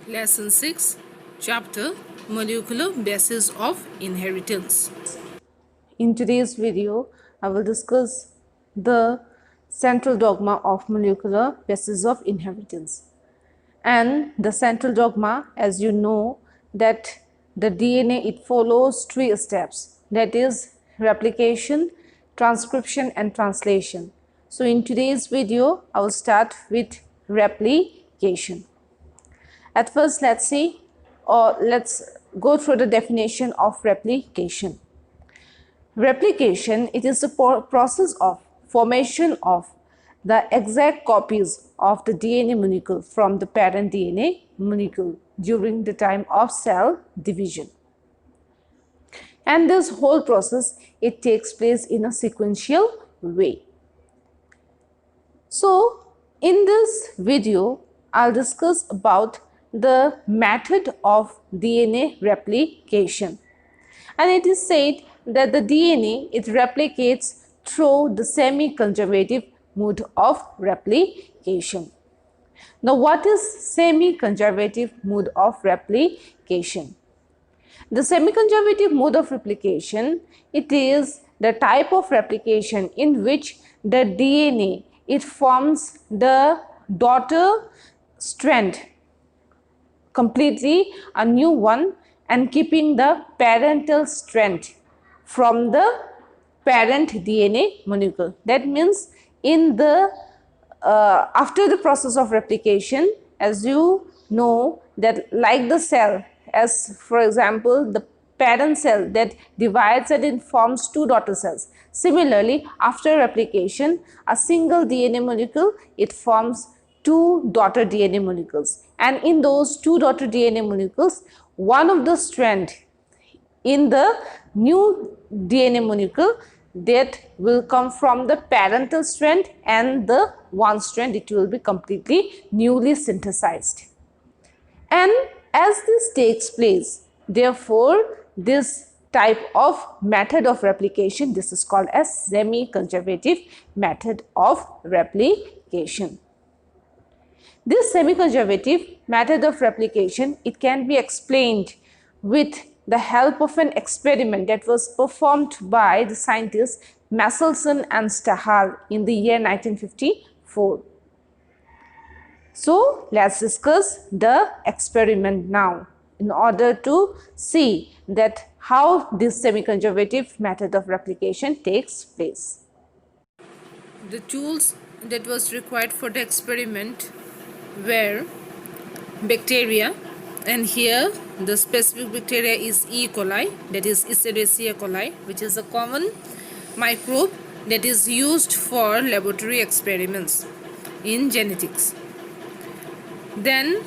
Lesson 6, Chapter Molecular Basis of Inheritance. In today's video, I will discuss the central dogma of molecular basis of inheritance. And the central dogma, as you know, that the DNA, it follows three steps, that is replication, transcription and translation. So in today's video, I will start with replication. At first, let's go through the definition of replication. Replication, it is the process of formation of the exact copies of the DNA molecule from the parent DNA molecule during the time of cell division. And this whole process, it takes place in a sequential way. So, in this video, I'll discuss about the method of DNA replication. And it is said that the DNA, it replicates through the semi-conservative mode of replication. Now, what is semi-conservative mode of replication? The semi-conservative mode of replication, it is the type of replication in which the DNA, it forms the daughter strand, completely a new one, and keeping the parental strand from the parent DNA molecule. That means in the after the process of replication, as you know, that like the cell, as for example the parent cell that divides and it forms two daughter cells. Similarly, after replication, a single DNA molecule, it forms two daughter DNA molecules, and in those two daughter DNA molecules, one of the strand in the new DNA molecule, that will come from the parental strand, and the one strand, it will be completely newly synthesized. And as this takes place, therefore this type of method of replication, this is called as semi-conservative method of replication. This semi-conservative method of replication, it can be explained with the help of an experiment that was performed by the scientists Michelson and Stahel in the year 1954. So, let's discuss the experiment now in order to see that how this semi-conservative method of replication takes place. The tools that was required for the experiment were bacteria, and here the specific bacteria is E. coli, that is Escherichia coli, which is a common microbe that is used for laboratory experiments in genetics. Then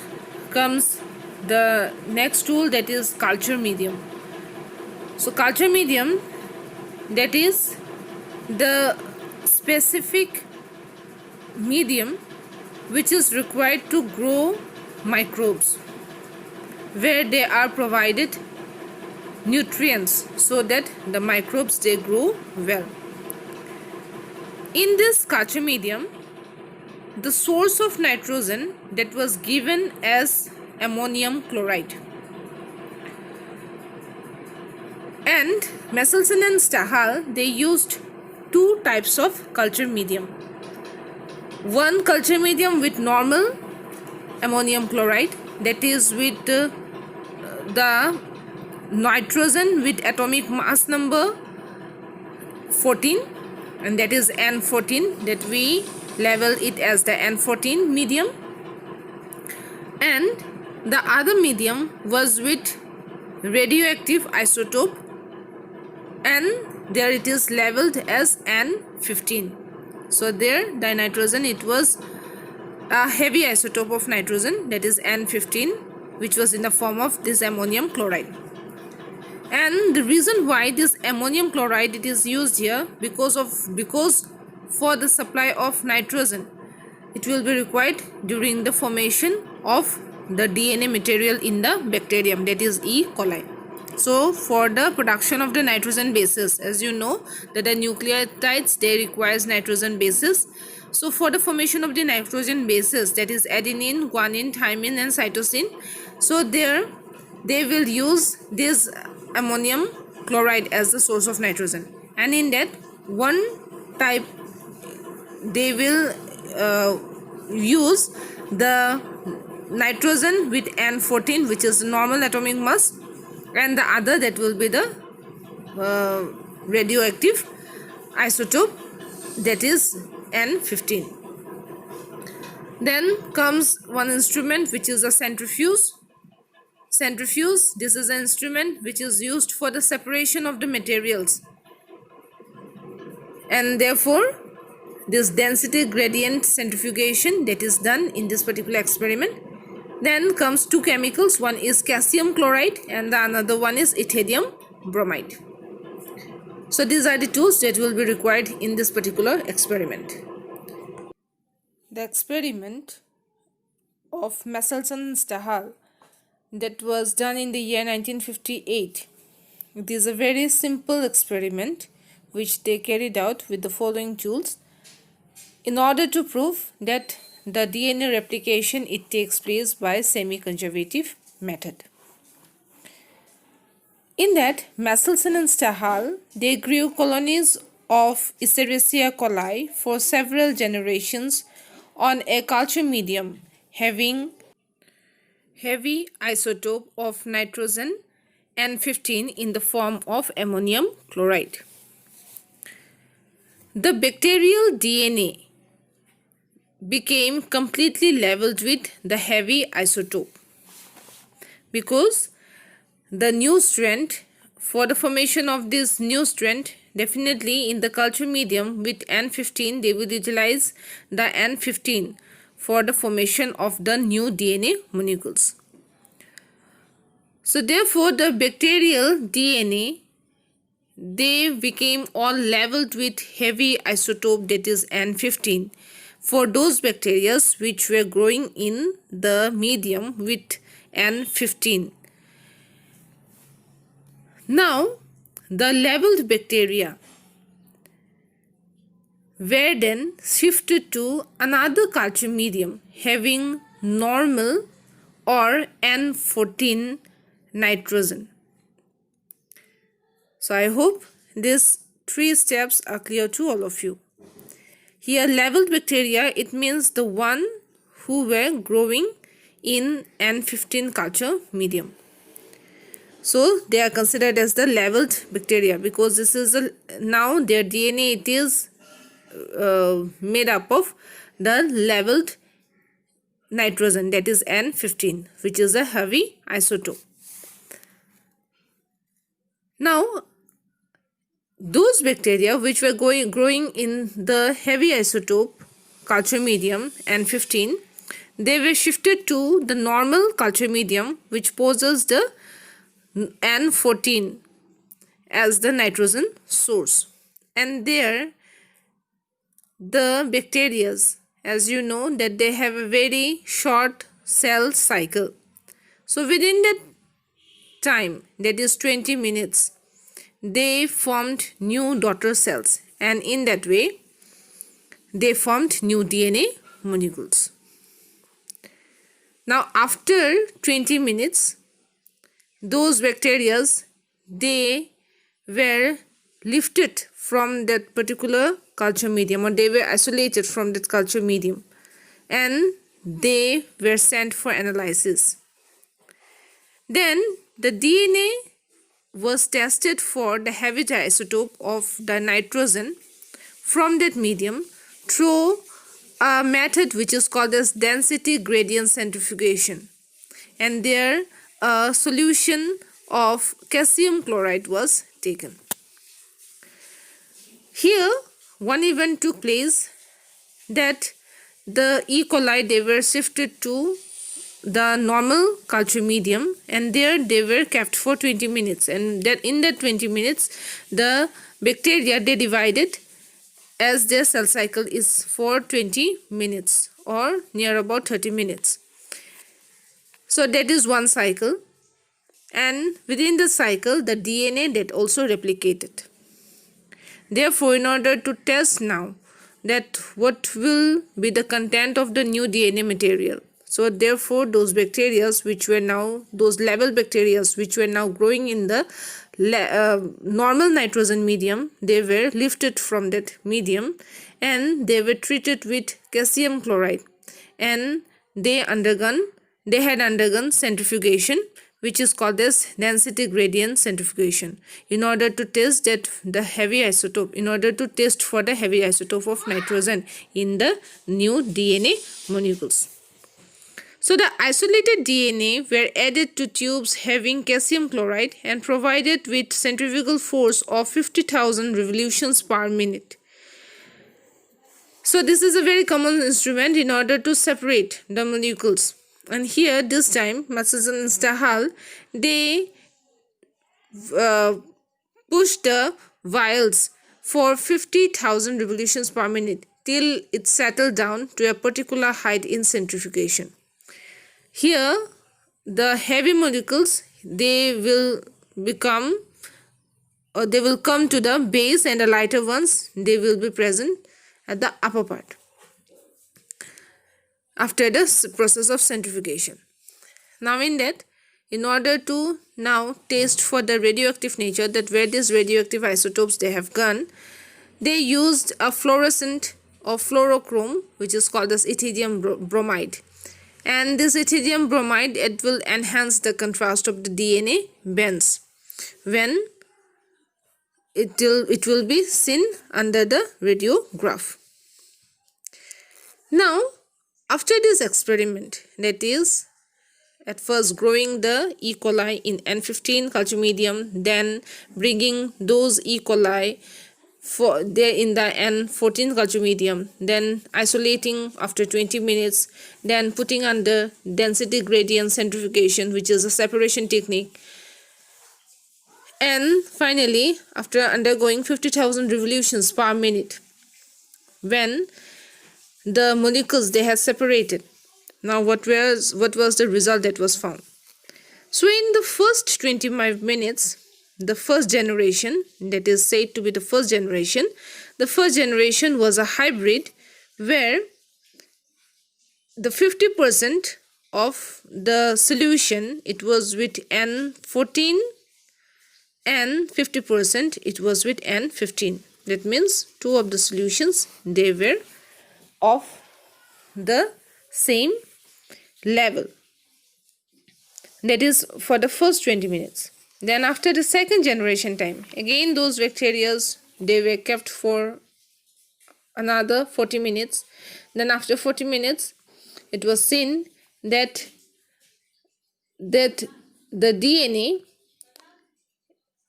comes the next tool, that is culture medium. So culture medium, that is the specific medium which is required to grow microbes, where they are provided nutrients so that the microbes, they grow well. In this culture medium, the source of nitrogen that was given as ammonium chloride, and Michelson and Stahel, they used two types of culture medium. One culture medium with normal ammonium chloride, that is with the nitrogen with atomic mass number 14, and that is N14, that we label it as the N14 medium. And the other medium was with radioactive isotope, and there it is labeled as N15. So there the nitrogen, it was a heavy isotope of nitrogen, that is N15, which was in the form of this ammonium chloride. And the reason why this ammonium chloride, it is used here, because for the supply of nitrogen, it will be required during the formation of the DNA material in the bacterium, that is E. coli. So for the production of the nitrogen bases, as you know that the nucleotides, they requires nitrogen bases. So for the formation of the nitrogen bases, that is adenine, guanine, thymine and cytosine, So there they will use this ammonium chloride as the source of nitrogen, and in that one type they will use the nitrogen with N14, which is normal atomic mass, and the other that will be the radioactive isotope, that is N15. Then comes one instrument which is a centrifuge. This is an instrument which is used for the separation of the materials, and therefore this density gradient centrifugation that is done in this particular experiment. Then comes two chemicals, one is calcium chloride and the another one is ethidium bromide. So these are the tools that will be required in this particular experiment. The experiment of Messelson and Stahal that was done in the year 1958. It is a very simple experiment which they carried out with the following tools in order to prove that the DNA replication it takes place by semi-conservative method. In that, Messelson and Stahal, they grew colonies of Escherichia coli for several generations on a culture medium having heavy isotope of nitrogen N15 in the form of ammonium chloride. The bacterial DNA became completely leveled with the heavy isotope because the new strand, for the formation of this new strand, definitely in the culture medium with N15 they will utilize the N15 for the formation of the new DNA molecules. So therefore the bacterial DNA, they became all leveled with heavy isotope, that is N15, for those bacteria which were growing in the medium with N15. Now the leveled bacteria were then shifted to another culture medium having normal or N14 nitrogen. So I hope these three steps are clear to all of you. Here leveled bacteria, it means the one who were growing in N15 culture medium. So they are considered as the leveled bacteria because this is now their DNA, it is made up of the leveled nitrogen, that is N15, which is a heavy isotope. Now those bacteria which were growing in the heavy isotope culture medium N15, they were shifted to the normal culture medium which poses the N14 as the nitrogen source, and there the bacteria, as you know, that they have a very short cell cycle. So within that time, that is 20 minutes, they formed new daughter cells, and in that way they formed new DNA molecules. Now after 20 minutes, those bacteria, they were lifted from that particular culture medium, or they were isolated from that culture medium, and they were sent for analysis. Then the DNA was tested for the heavy isotope of the nitrogen from that medium through a method which is called as density gradient centrifugation, and there a solution of calcium chloride was taken. Here one event took place that the E. coli, they were shifted to the normal culture medium, and there they were kept for 20 minutes, and that in that 20 minutes the bacteria, they divided as their cell cycle is for 20 minutes or near about 30 minutes. So that is one cycle, and within the cycle the DNA that also replicated. Therefore, in order to test now that what will be the content of the new DNA material, So therefore those bacteria which were now, those level bacteria which were now growing in the normal nitrogen medium, they were lifted from that medium and they were treated with calcium chloride, and they had undergone centrifugation, which is called as density gradient centrifugation, in order to test that the heavy isotope, in order to test for the heavy isotope of nitrogen in the new DNA molecules. So the isolated DNA were added to tubes having calcium chloride and provided with centrifugal force of 50,000 revolutions per minute. So this is a very common instrument in order to separate the molecules. And here this time Matsuson and Stahal, they push the vials for 50,000 revolutions per minute till it settled down to a particular height in centrifugation. Here the heavy molecules, they will become, or they will come to the base, and the lighter ones, they will be present at the upper part after the process of centrifugation. Now in that, in order to now test for the radioactive nature, that where these radioactive isotopes they have gone, they used a fluorescent or fluorochrome, which is called as ethidium bromide. And this ethidium bromide, it will enhance the contrast of the DNA bands when it will be seen under the radiograph. Now after this experiment, that is at first growing the E. coli in N15 culture medium, then bringing those E. coli for there in the N14 culture medium, then isolating after 20 minutes, then putting under density gradient centrifugation, which is a separation technique, and finally after undergoing 50,000 revolutions per minute, when the molecules they had separated. Now what was the result that was found? So in the first 25 minutes, the first generation, that is said to be the first generation was a hybrid where the 50% of the solution, it was with N14 and 50% it was with N15. That means two of the solutions, they were of the same level. That is for the first 20 minutes. Then after the second generation time, again those bacteria, they were kept for another 40 minutes. Then after 40 minutes, it was seen that the DNA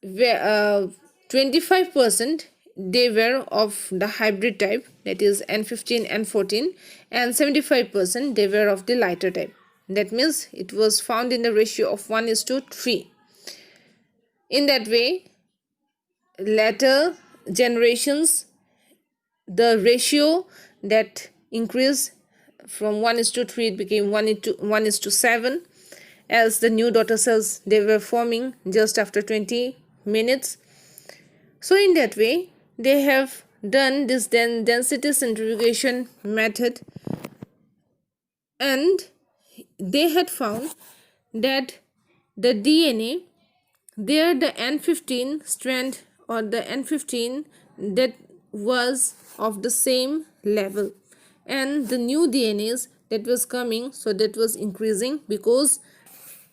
were 25% they were of the hybrid type, that is N15 and 14, and 75% they were of the lighter type. That means it was found in the ratio of 1:3. In that way, later generations, the ratio that increased from 1:3, it became 1:7, as the new daughter cells they were forming just after 20 minutes. So in that way, they have done this density centrifugation method, and they had found that the DNA, there the N15 strand or the N15 that was of the same level, and the new DNAs that was coming, so that was increasing, because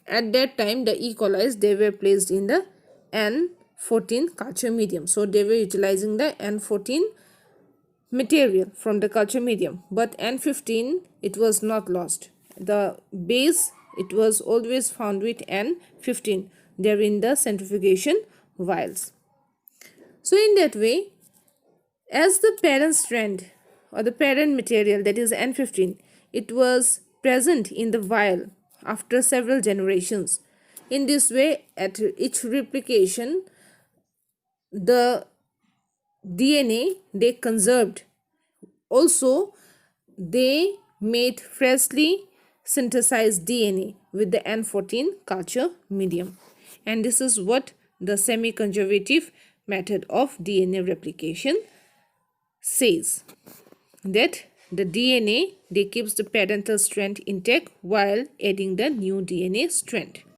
at that time the E. coli they were placed in the N14 culture medium, so they were utilizing the N14 material from the culture medium, but N15 it was not lost. The base, it was always found with N15 there in the centrifugation vials. So in that way, as the parent strand or the parent material, that is N15, it was present in the vial after several generations. In this way, at each replication, the DNA they conserved. Also, they made freshly synthesized DNA with the N14 culture medium. And this is what the semi-conservative method of DNA replication says, that the DNA, they keeps the parental strand intact while adding the new DNA strand.